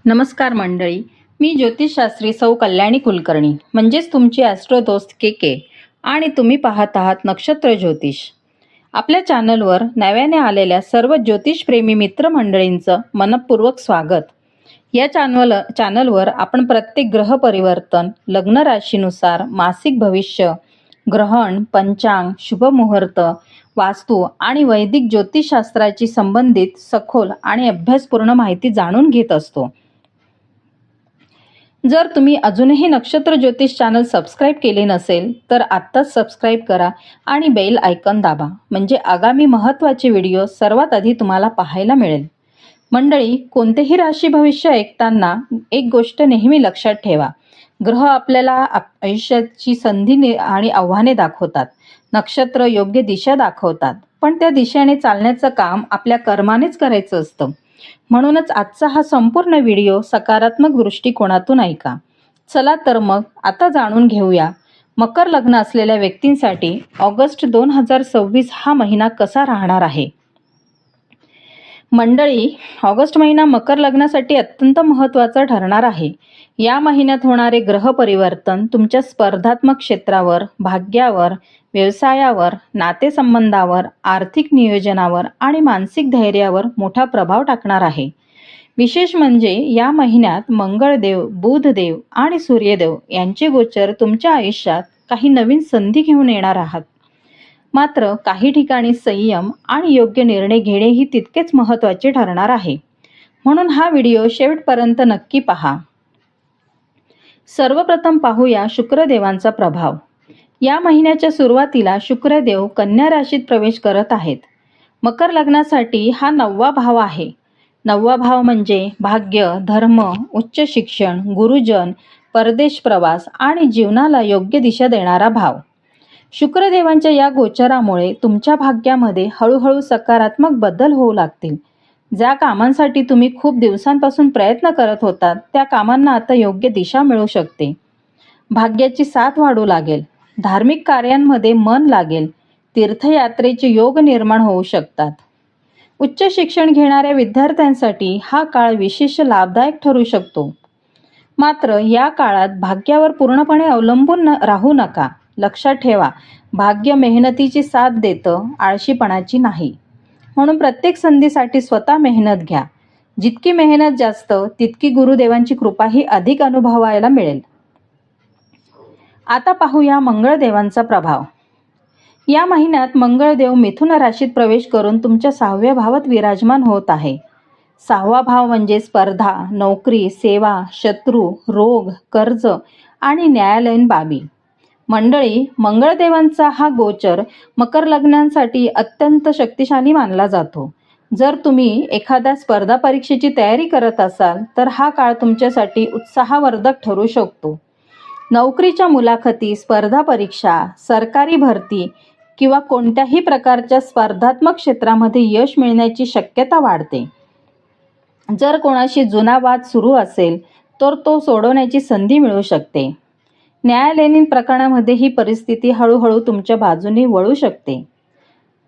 नमस्कार मंडळी, मी ज्योतिषशास्त्री सौ कल्याणी कुलकर्णी म्हणजेच तुमची ॲस्ट्रो दोस्त के आणि तुम्ही पाहत आहात नक्षत्र ज्योतिष. आपल्या चॅनलवर नव्याने आलेल्या सर्व ज्योतिषप्रेमी मित्रमंडळींचं मनपूर्वक स्वागत. या चॅनलवर आपण प्रत्येक ग्रह परिवर्तन, लग्न राशीनुसार मासिक भविष्य, ग्रहण, पंचांग, शुभमुहूर्त, वास्तू आणि वैदिक ज्योतिषशास्त्राची संबंधित सखोल आणि अभ्यासपूर्ण माहिती जाणून घेत असतो. जर तुम्ही अजूनही नक्षत्र ज्योतिष चॅनल सबस्क्राईब केले नसेल तर आत्ताच सबस्क्राईब करा आणि बेल आयकॉन दाबा, म्हणजे आगामी महत्त्वाचे व्हिडिओ सर्वात आधी तुम्हाला पाहायला मिळेल. मंडळी, कोणतेही राशी भविष्य ऐकताना एक गोष्ट नेहमी लक्षात ठेवा. ग्रह आपल्याला आयुष्याची संधी आणि आव्हाने दाखवतात. नक्षत्र योग्य दिशा दाखवतात, पण त्या दिशेने चालण्याचं काम आपल्या कर्मानेच करायचं असतं. म्हणूनच आजचा हा संपूर्ण व्हिडिओ सकारात्मक दृष्टिकोनातून ऐका. चला तर मग आता जाणून घेऊया मकर लग्न असलेल्या व्यक्तींसाठी ऑगस्ट 2026 हा महिना कसा राहणार आहे. मंडळी, ऑगस्ट महिना मकर लग्नासाठी अत्यंत महत्त्वाचा ठरणार आहे. या महिन्यात होणारे ग्रह परिवर्तन तुमच्या स्पर्धात्मक क्षेत्रावर, भाग्यावर, व्यवसायावर, नातेसंबंधावर, आर्थिक नियोजनावर आणि मानसिक धैर्यावर मोठा प्रभाव टाकणार आहे. विशेष म्हणजे या महिन्यात मंगळदेव, बुधदेव आणि सूर्यदेव यांचे गोचर तुमच्या आयुष्यात काही नवीन संधी घेऊन येणार आहात. मात्र काही ठिकाणी संयम आणि योग्य निर्णय घेणे ही तितकेच महत्त्वाचे ठरणार आहे. म्हणून हा व्हिडिओ शेवटपर्यंत नक्की पहा. सर्वप्रथम पाहूया शुक्रदेवांचा प्रभाव. या महिन्याच्या सुरुवातीला शुक्रदेव कन्या राशीत प्रवेश करत आहेत. मकर लग्नासाठी हा 9वा भाव आहे. 9वा भाव म्हणजे भाग्य, धर्म, उच्च शिक्षण, गुरुजन, परदेश प्रवास आणि जीवनाला योग्य दिशा देणारा भाव. शुक्रदेवांच्या या गोचरामुळे तुमच्या भाग्यामध्ये हळूहळू सकारात्मक बदल होऊ लागतील. ज्या कामांसाठी तुम्ही खूप दिवसांपासून प्रयत्न करत होतात त्या कामांना आता योग्य दिशा मिळू शकते. भाग्याची साथ वाढू लागेल. धार्मिक कार्यांमध्ये मन लागेल. तीर्थयात्रेचे योग निर्माण होऊ शकतात. उच्च शिक्षण घेणाऱ्या विद्यार्थ्यांसाठी हा काळ विशेष लाभदायक ठरू शकतो. मात्र या काळात भाग्यावर पूर्णपणे अवलंबून राहू नका. लक्षात ठेवा, भाग्य मेहनतीची साथ देतं, आळशीपणाची नाही. म्हणून प्रत्येक संधीसाठी स्वतः मेहनत घ्या. जितकी मेहनत जास्त तितकी गुरुदेवांची कृपाही अधिक अनुभवायला मिळेल. आता पाहूया मंगळदेवांचा प्रभाव. या महिन्यात मंगळदेव मिथुन राशीत प्रवेश करून तुमच्या 6व्या भावात विराजमान होत आहे. 6वा भाव म्हणजे स्पर्धा, नोकरी, सेवा, शत्रू, रोग, कर्ज आणि न्यायालयीन बाबी. मंडळी, मंगळदेवांचा हा गोचर मकर लग्नांसाठी अत्यंत शक्तिशाली मानला जातो. जर तुम्ही एखाद्या स्पर्धा परीक्षेची तयारी करत असाल तर हा काळ तुमच्यासाठी उत्साहवर्धक ठरू शकतो. नोकरीच्या मुलाखती, स्पर्धा परीक्षा, सरकारी भरती किंवा कोणत्याही प्रकारच्या स्पर्धात्मक क्षेत्रामध्ये यश मिळण्याची शक्यता वाढते. जर कोणाशी जुना वाद सुरू असेल तर तो सोडवण्याची संधी मिळू शकते. न्यायालयीन प्रकरणामध्ये ही परिस्थिती हळूहळू तुमच्या बाजूने वळू शकते.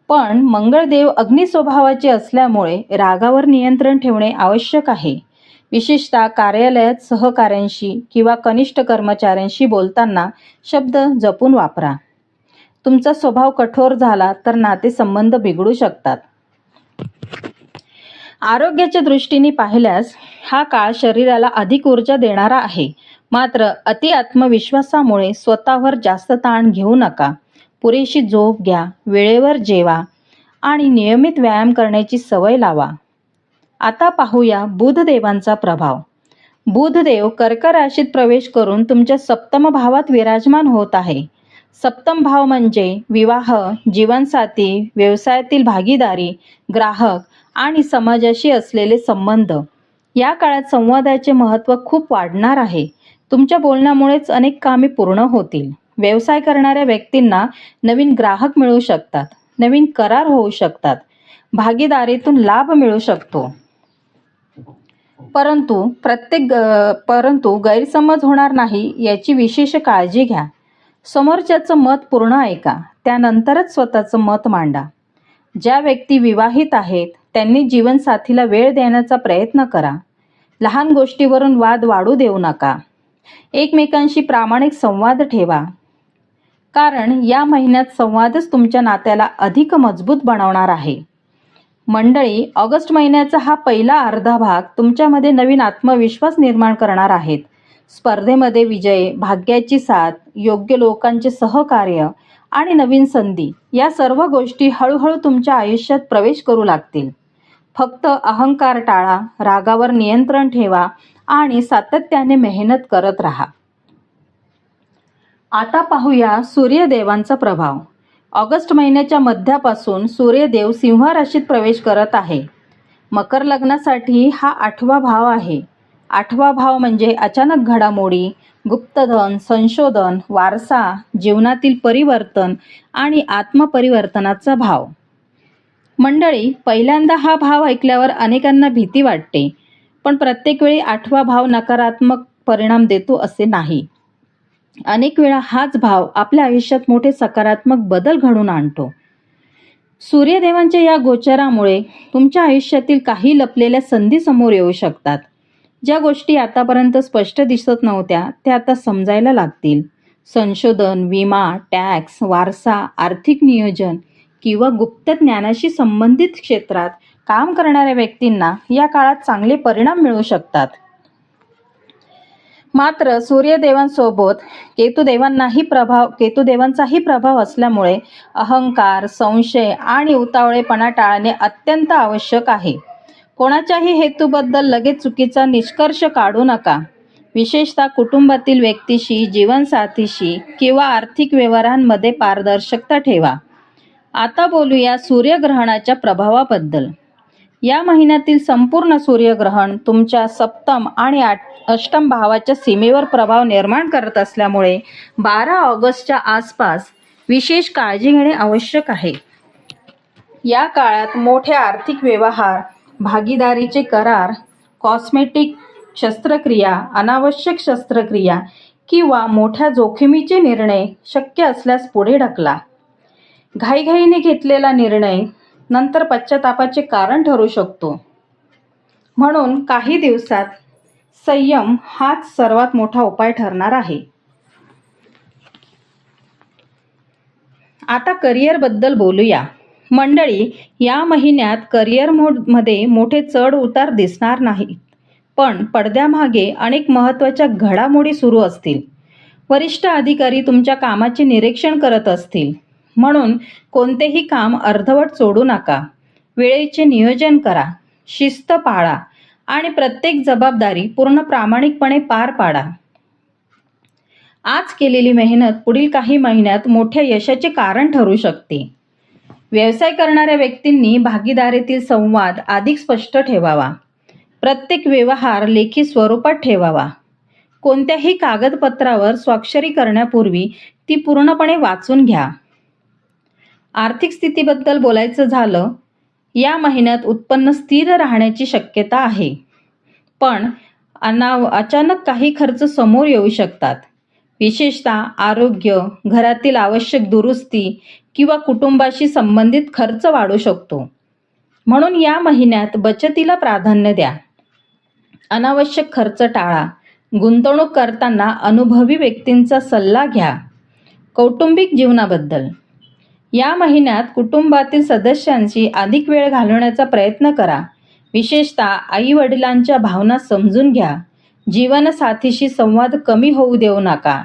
पण मंगळदेव अग्नी स्वभावाचे असल्यामुळे रागावर नियंत्रण ठेवणे आवश्यक आहे. विशेषतः कार्यालयात सहकाऱ्यांशी किंवा कनिष्ठ कर्मचाऱ्यांशी बोलताना शब्द जपून वापरा. तुमचा स्वभाव कठोर झाला तर नातेसंबंध बिघडू शकतात. आरोग्याच्या दृष्टीने पाहिल्यास हा काळ शरीराला अधिक ऊर्जा देणारा आहे. मात्र अति आत्मविश्वासामुळे स्वतःवर जास्त ताण घेऊ नका. पुरेशी झोप घ्या, वेळेवर जेवा आणि नियमित व्यायाम करण्याची सवय लावा. आता पाहूया बुधदेवांचा प्रभाव. बुधदेव कर्क राशीत प्रवेश करून तुमच्या 7म भावात विराजमान होत आहे. 7म भाव म्हणजे विवाह, जीवनसाथी, व्यवसायातील भागीदारी, ग्राहक आणि समाजाशी असलेले संबंध. या काळात संवादाचे महत्त्व खूप वाढणार आहे. तुमच्या बोलण्यामुळेच अनेक कामे पूर्ण होतील. व्यवसाय करणाऱ्या व्यक्तींना नवीन ग्राहक मिळू शकतात, नवीन करार होऊ शकतात, भागीदारीतून लाभ मिळू शकतो. परंतु गैरसमज होणार नाही याची विशेष काळजी घ्या. समोरच्याचं मत पूर्ण ऐका, त्यानंतरच स्वतःचं मत मांडा. ज्या व्यक्ती विवाहित आहेत त्यांनी जीवनसाथीला वेळ देण्याचा प्रयत्न करा. लहान गोष्टीवरून वाद वाढू देऊ नका. एकमेकांशी प्रामाणिक संवाद ठेवा, कारण या महिन्यात संवादच तुमच्या नात्याला अधिक मजबूत बनवणार आहे. मंडळी, ऑगस्ट महिन्याचा हा पहिला अर्धा भाग तुमच्यामध्ये नवीन आत्मविश्वास निर्माण करणार आहेत. स्पर्धेमध्ये विजय, भाग्याची साथ, योग्य लोकांचे सहकार्य आणि नवीन संधी या सर्व गोष्टी हळूहळू तुमच्या आयुष्यात प्रवेश करू लागतील. फक्त अहंकार टाळा, रागावर नियंत्रण ठेवा आणि सातत्याने मेहनत करत राहा. आता पाहूया सूर्यदेवांचा प्रभाव. ऑगस्ट महिन्याच्या मध्यापासून सूर्यदेव सिंह राशीत प्रवेश करत आहे. मकर लग्नासाठी हा 8वा भाव आहे. 8वा भाव म्हणजे अचानक घडामोडी, गुप्तधन, संशोधन, वारसा, जीवनातील परिवर्तन आणि आत्मपरिवर्तनाचा भाव. मंडळी, पहिल्यांदा हा भाव ऐकल्यावर अनेकांना भीती वाटते, पण प्रत्येक वेळी 8वा भाव नकारात्मक परिणाम देतो असे नाही. अनेक वेळा हाच भाव आपल्या आयुष्यात मोठे सकारात्मक बदल घडवून आणतो. सूर्यदेवांच्या या गोचरामुळे तुमच्या आयुष्यातील काही लपलेल्या संधी समोर येऊ शकतात. ज्या गोष्टी आतापर्यंत स्पष्ट दिसत नव्हत्या त्या आता समजायला लागतील. संशोधन, विमा, टॅक्स, वारसा, आर्थिक नियोजन किंवा गुप्त ज्ञानाशी संबंधित क्षेत्रात काम करणाऱ्या व्यक्तींना या काळात चांगले परिणाम मिळू शकतात. मात्र सूर्यदेवांसोबत केतुदेवांचाही प्रभाव असल्यामुळे अहंकार, संशय आणि उतावळेपणा टाळणे अत्यंत आवश्यक आहे. कोणाच्याही हेतूबद्दल लगेच चुकीचा निष्कर्ष काढू नका. विशेषतः कुटुंबातील व्यक्तीशी, जीवनसाथीशी किंवा आर्थिक व्यवहारांमध्ये पारदर्शकता ठेवा. आता बोलूया सूर्यग्रहणाच्या प्रभावाबद्दल. या महिन्यातील संपूर्ण सूर्यग्रहण तुमच्या सप्तम आणि अष्टम भावाच्या सीमेवर प्रभाव निर्माण करत असल्यामुळे 12 ऑगस्टच्या आसपास विशेष काळजी घेणे आवश्यक आहे. या काळात मोठे आर्थिक व्यवहार, भागीदारीचे करार, कॉस्मेटिक शस्त्रक्रिया, अनावश्यक शस्त्रक्रिया किंवा मोठ्या जोखमीचे निर्णय शक्य असल्यास पुढे ढकला. घाईघाईने घेतलेला निर्णय नंतर पश्चातापाचे कारण ठरू शकतो. म्हणून काही दिवसात संयम हाच सर्वात मोठा उपाय ठरणार आहे. आता करिअरबद्दल बोलूया. मंडळी, या महिन्यात करिअरमध्ये मोठे चढ उतार दिसणार नाहीत, पण पडद्यामागे अनेक महत्त्वाच्या घडामोडी सुरू असतील. वरिष्ठ अधिकारी तुमच्या कामाचे निरीक्षण करत असतील, म्हणून कोणतेही काम अर्धवट सोडू नका. वेळेचे नियोजन करा, शिस्त पाळा आणि प्रत्येक जबाबदारी पूर्ण प्रामाणिकपणे पार पाडा. आज केलेली मेहनत पुढील काही महिन्यात मोठ्या यशाचे कारण ठरू शकते. व्यवसाय करणाऱ्या व्यक्तींनी भागीदारीतील संवाद अधिक स्पष्ट ठेवावा. प्रत्येक व्यवहार लेखी स्वरूपात ठेवावा. कोणत्याही कागदपत्रावर स्वाक्षरी करण्यापूर्वी ती पूर्णपणे वाचून घ्या. आर्थिक स्थितीबद्दल बोलायचं झालं, या महिन्यात उत्पन्न स्थिर राहण्याची शक्यता आहे, पण अचानक काही खर्च समोर येऊ शकतात. विशेषतः आरोग्य, घरातील आवश्यक दुरुस्ती किंवा कुटुंबाशी संबंधित खर्च वाढू शकतो. म्हणून या महिन्यात बचतीला प्राधान्य द्या. अनावश्यक खर्च टाळा. गुंतवणूक करताना अनुभवी व्यक्तींचा सल्ला घ्या. कौटुंबिक जीवनाबद्दल. या महिन्यात कुटुंबातील सदस्यांशी अधिक वेळ घालवण्याचा प्रयत्न करा. विशेषतः आई-वडिलांच्या भावना समजून घ्या. जीवनसाथीशी संवाद कमी होऊ देऊ नका.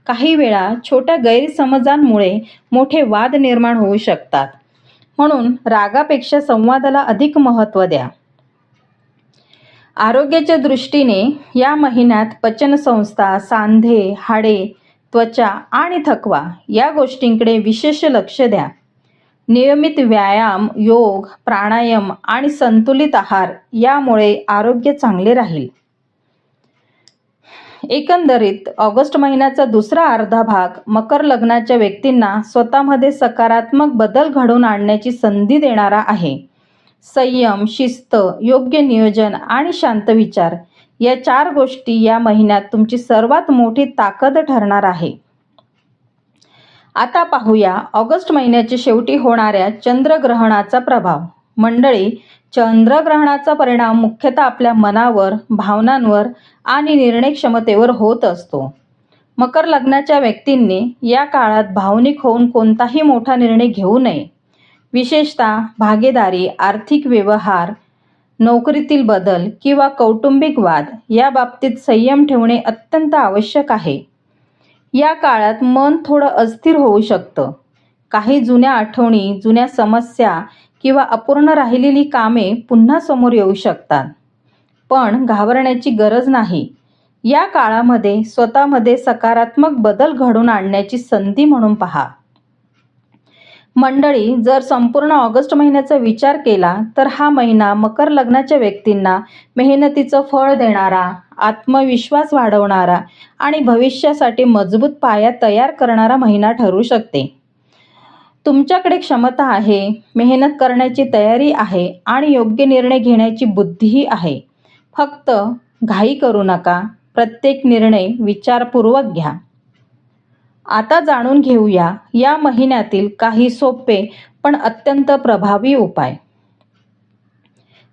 काही वेळा छोट्या गैरसमजांमुळे मोठे वाद निर्माण होऊ शकतात, म्हणून रागापेक्षा संवादाला अधिक महत्त्व द्या. आरोग्याच्या दृष्टीने या महिन्यात पचनसंस्था, सांधे, हाडे, त्वचा आणि थकवा या गोष्टींकडे विशेष लक्ष द्या. नियमित व्यायाम, योग, प्राणायाम आणि संतुलित आहार यामुळे आरोग्य चांगले राहील. एकंदरीत ऑगस्ट महिन्याचा दुसरा अर्धा भाग मकर लग्नाच्या व्यक्तींना स्वतःमध्ये सकारात्मक बदल घडवून आणण्याची संधी देणारा आहे. संयम, शिस्त, योग्य नियोजन आणि शांत विचार या 4 गोष्टी या महिन्यात तुमची सर्वात मोठी ताकद ठरणार आहे. आता पाहूया ऑगस्ट महिन्याच्या शेवटी होणाऱ्या चंद्रग्रहणाचा प्रभाव. मंडळी, चंद्रग्रहणाचा परिणाम मुख्यतः आपल्या मनावर, भावनांवर आणि निर्णय क्षमतेवर होत असतो. मकर लग्नाच्या व्यक्तींनी या काळात भावनिक होऊन कोणताही मोठा निर्णय घेऊ नये. विशेषतः भागीदारी, आर्थिक व्यवहार, नोकरीतील बदल किंवा कौटुंबिक वाद या बाबतीत संयम ठेवणे अत्यंत आवश्यक आहे. या काळात मन थोडं अस्थिर होऊ शकतं. काही जुन्या आठवणी, जुन्या समस्या किंवा अपूर्ण राहिलेली कामे पुन्हा समोर येऊ शकतात. पण घाबरण्याची गरज नाही. या काळामध्ये स्वतःमध्ये सकारात्मक बदल घडवून आणण्याची संधी म्हणून पहा. मंडळी, जर संपूर्ण ऑगस्ट महिन्याचा विचार केला तर हा महिना मकर लग्नाच्या व्यक्तींना मेहनतीचं फळ देणारा, आत्मविश्वास वाढवणारा आणि भविष्यासाठी मजबूत पाया तयार करणारा महिना ठरू शकते. तुमच्याकडे क्षमता आहे, मेहनत करण्याची तयारी आहे आणि योग्य निर्णय घेण्याची बुद्धीही आहे. फक्त घाई करू नका. प्रत्येक निर्णय विचारपूर्वक घ्या. आता जाणून घेऊया या महिन्यातील काही सोपे पण अत्यंत प्रभावी उपाय.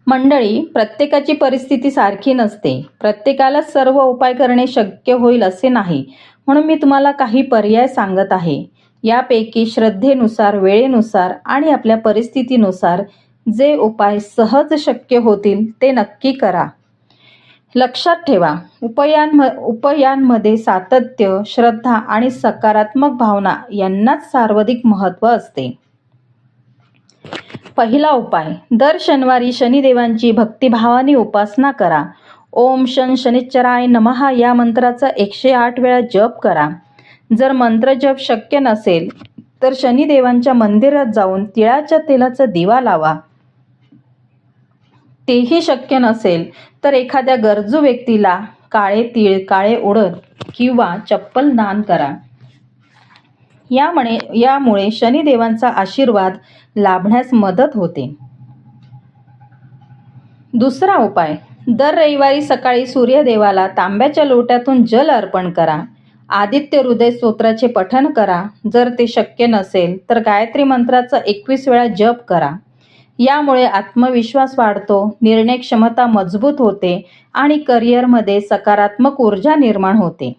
मंडळी, प्रत्येकाची परिस्थिती सारखी नसते. प्रत्येकाला सर्व उपाय करणे शक्य होईल असे नाही. म्हणून मी तुम्हाला काही पर्याय सांगत आहे. यापैकी श्रद्धेनुसार, वेळेनुसार आणि आपल्या परिस्थितीनुसार जे उपाय सहज शक्य होतील ते नक्की करा. लक्षात ठेवा, उपायांमध्ये सातत्य, श्रद्धा आणि सकारात्मक भावना यांनाच सर्वाधिक महत्त्व असते. पहिला उपाय, दर शनिवारी शनिदेवांची भक्तिभावाने उपासना करा. ओम शनिश्चराय नमः या मंत्राचा 108 वेळा जप करा. जर मंत्र जप शक्य नसेल तर शनिदेवांच्या मंदिरात जाऊन तिळाच्या तेलाचा दिवा लावा. तेही शक्य नसेल तर एखाद्या गरजू व्यक्तीला काळे तीळ, काळे उडद किंवा चप्पल दान करा. यामुळे शनिदेवांचा आशीर्वाद लाभण्यास मदत होते. दुसरा उपाय, दर रविवारी सकाळी सूर्यदेवाला तांब्याच्या लोट्यातून जल अर्पण करा. आदित्य हृदय स्तोत्राचे पठण करा. जर ते शक्य नसेल तर गायत्री मंत्राचा 21 वेळा जप करा. यामुळे आत्मविश्वास वाढतो, निर्णय क्षमता मजबूत होते आणि करिअरमध्ये सकारात्मक ऊर्जा निर्माण होते.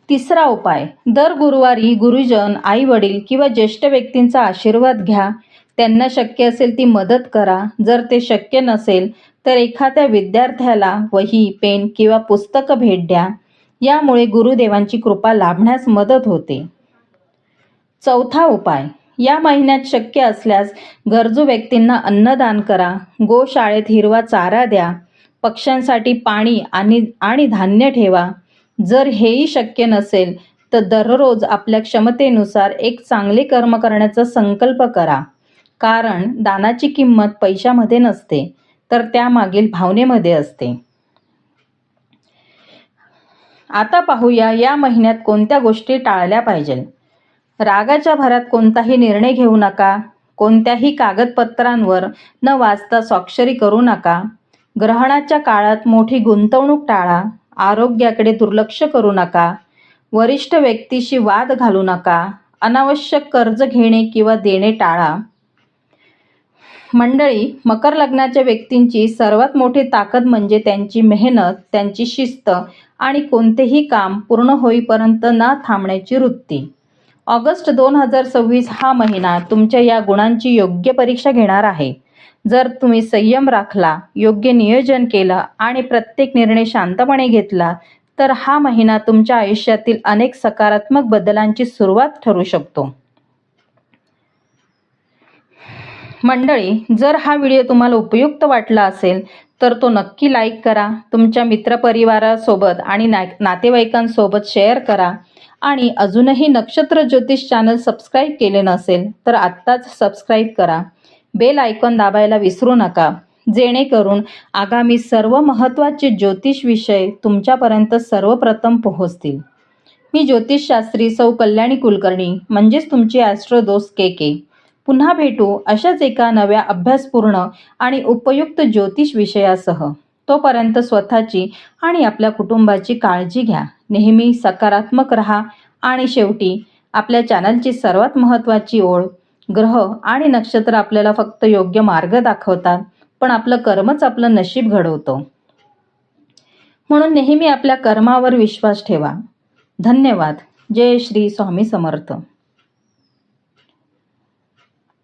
तिसरा उपाय, दर गुरुवारी गुरुजन, आई वडील किंवा ज्येष्ठ व्यक्तींचा आशीर्वाद घ्या. त्यांना शक्य असेल ती मदत करा. जर ते शक्य नसेल तर एखाद्या विद्यार्थ्याला वही, पेन किंवा पुस्तकं भेट द्या. यामुळे गुरुदेवांची कृपा लाभण्यास मदत होते. चौथा उपाय, या महिन्यात शक्य असल्यास गरजू व्यक्तींना अन्नदान करा. गोशाळेत हिरवा चारा द्या. पक्ष्यांसाठी पाणी आणि धान्य ठेवा. जर हेही शक्य नसेल तर दररोज आपल्या क्षमतेनुसार एक चांगले कर्म करण्याचा संकल्प करा. कारण दानाची किंमत पैशामध्ये नसते तर त्यामागील भावनेमध्ये असते. आता पाहूया या महिन्यात कोणत्या गोष्टी टाळल्या पाहिजे. रागाच्या भरात कोणताही निर्णय घेऊ नका. कोणत्याही कागदपत्रांवर न वाचता स्वाक्षरी करू नका. ग्रहणाच्या काळात मोठी गुंतवणूक टाळा. आरोग्याकडे दुर्लक्ष करू नका. वरिष्ठ व्यक्तीशी वाद घालू नका. अनावश्यक कर्ज घेणे किंवा देणे टाळा. मंडळी, मकर लग्नाच्या व्यक्तींची सर्वात मोठी ताकद म्हणजे त्यांची मेहनत, त्यांची शिस्त आणि कोणतेही काम पूर्ण होईपर्यंत न थांबण्याची वृत्ती. ऑगस्ट 2026 हा महिना तुमच्या या गुणांची योग्य परीक्षा घेणार आहे. जर तुम्ही संयम राखला, योग्य नियोजन केलं आणि प्रत्येक निर्णय शांतपणे घेतला तर हा महिना तुमच्या आयुष्यातील अनेक सकारात्मक बदलांची सुरुवात ठरू शकतो. मंडळी, जर हा व्हिडिओ तुम्हाला उपयुक्त वाटला असेल तर तो नक्की लाईक करा. तुमच्या मित्रपरिवारासोबत आणि नातेवाईकांसोबत शेअर करा. आणि अजूनही नक्षत्र ज्योतिष चॅनल सबस्क्राईब केले नसेल तर आत्ताच सबस्क्राईब करा. बेल आयकॉन दाबायला विसरू नका, जेणेकरून आगामी सर्व महत्त्वाचे ज्योतिष विषय तुमच्यापर्यंत सर्वप्रथम पोहोचतील. मी ज्योतिषशास्त्री सौ कल्याणी कुलकर्णी, म्हणजेच तुमची ॲस्ट्रोदोस्त के. पुन्हा भेटू अशाच एका नव्या अभ्यासपूर्ण आणि उपयुक्त ज्योतिष विषयासह. तोपर्यंत स्वतःची आणि आपल्या कुटुंबाची काळजी घ्या. नेहमी सकारात्मक रहा आणि शेवटी आपल्या चॅनलची सर्वात महत्त्वाची ओळ, ग्रह आणि नक्षत्र आपल्याला फक्त योग्य मार्ग दाखवतात, पण आपलं कर्मच आपलं नशीब घडवतो. म्हणून नेहमी आपल्या कर्मावर विश्वास ठेवा. धन्यवाद. जय श्री स्वामी समर्थ.